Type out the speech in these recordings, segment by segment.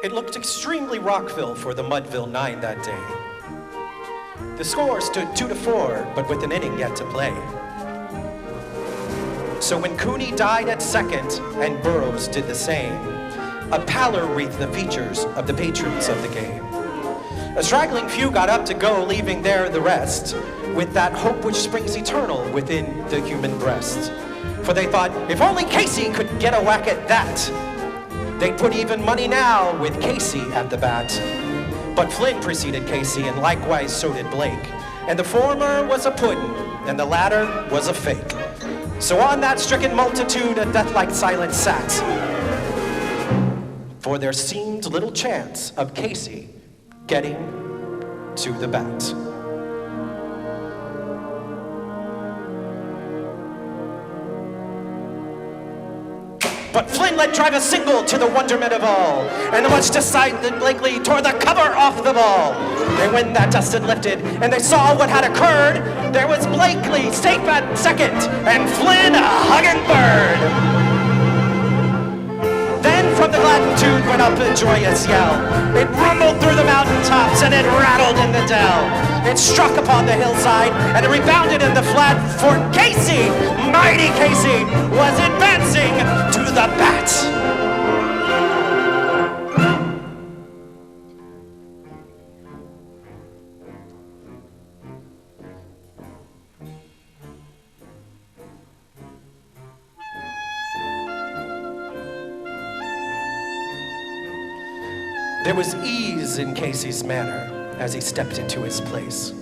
It looked extremely Rockville for the Mudville Nine that day. The score stood 2-4, but with an inning yet to play. So when Cooney died at second and Burroughs did the same, a pallor wreathed the features of the patrons of the game. A straggling few got up to go, leaving there the rest, with that hope which springs eternal within the human breast. For they thought, if only Casey could get a whack at that, they'd put even money now with Casey at the bat. But Flynn preceded Casey, and likewise so did Blake. And the former was a puddin', and the latter was a fake. So on that stricken multitude a death-like silence sat, for there seemed little chance of Casey getting to the bat. But Flynn let drive a single to the wonderment of all, and the much decided Blakely tore the cover off the ball. And when that dust had lifted, and they saw what had occurred, there was Blakely safe at second, and Flynn a hugging bird. Then from the latitude went up a joyous yell. It rumbled through the mountaintops, and it rattled in the dell. It struck upon the hillside, and it rebounded in the flat, for Casey, mighty Casey, was advancing to the bat. There was ease in Casey's manner as he stepped into his place.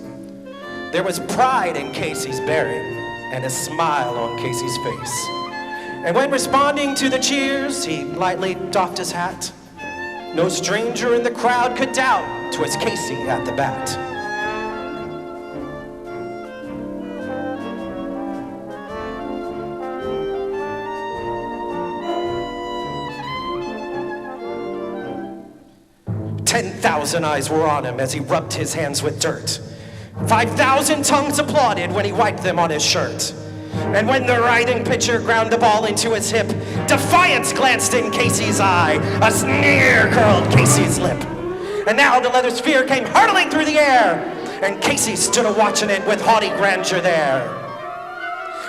There was pride in Casey's bearing and a smile on Casey's face. And when responding to the cheers, he lightly doffed his hat. No stranger in the crowd could doubt 'twas Casey at the bat. "10,000 eyes were on him as he rubbed his hands with dirt. 5,000 tongues applauded when he wiped them on his shirt. And when the writhing pitcher ground the ball into his hip, defiance glanced in Casey's eye, a sneer curled Casey's lip. And now the leather sphere came hurtling through the air, and Casey stood a-watching it with haughty grandeur there.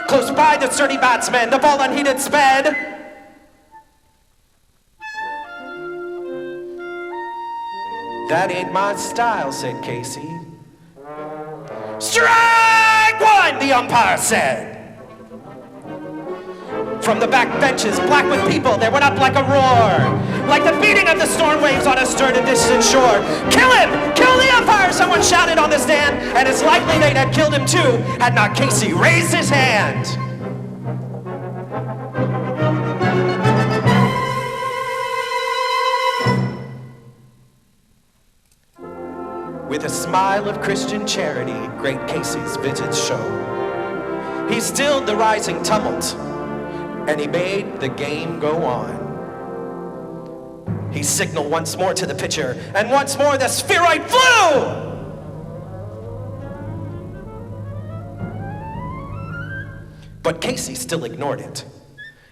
Close by the sturdy batsman, the ball unheeded sped. "That ain't my style," said Casey. "Strike one," the umpire said. From the back benches, black with people, there went up like a roar, like the beating of the storm waves on a stern and distant shore. "Kill him! Kill the umpire!" someone shouted on the stand, and it's likely they'd have killed him too, had not Casey raised his hand. With a smile of Christian charity, great Casey's visage showed. He stilled the rising tumult, and he made the game go on. He signaled once more to the pitcher, and once more the spheroid flew! But Casey still ignored it,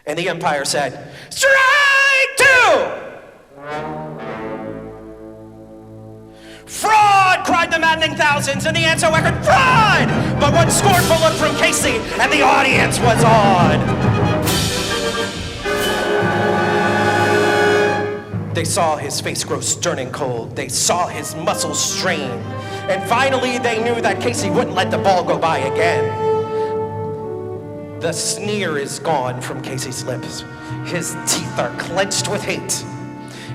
and the umpire said, "Strike two!" "Fraud!" cried the maddening thousands, and the answer echoed, "Fraud!" But one scornful look from Casey, and the audience was awed. They saw his face grow stern and cold. They saw his muscles strain. And finally, they knew that Casey wouldn't let the ball go by again. The sneer is gone from Casey's lips. His teeth are clenched with hate.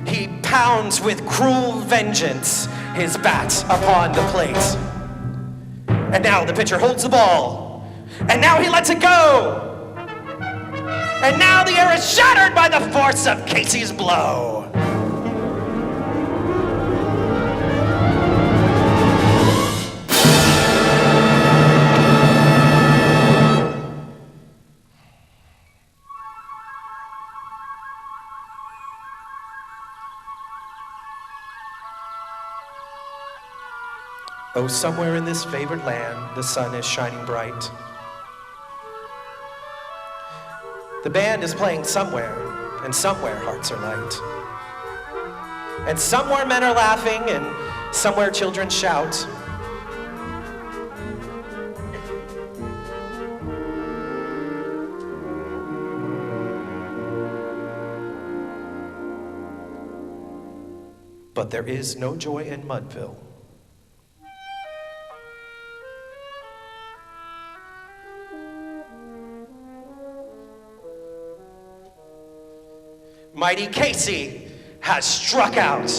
He pounds with cruel vengeance his bat upon the plate. And now the pitcher holds the ball. And now he lets it go. And now the air is shattered by the force of Casey's blow. Oh, somewhere in this favored land, the sun is shining bright. The band is playing somewhere, and somewhere hearts are light. And somewhere men are laughing, and somewhere children shout. But there is no joy in Mudville. Mighty Casey has struck out.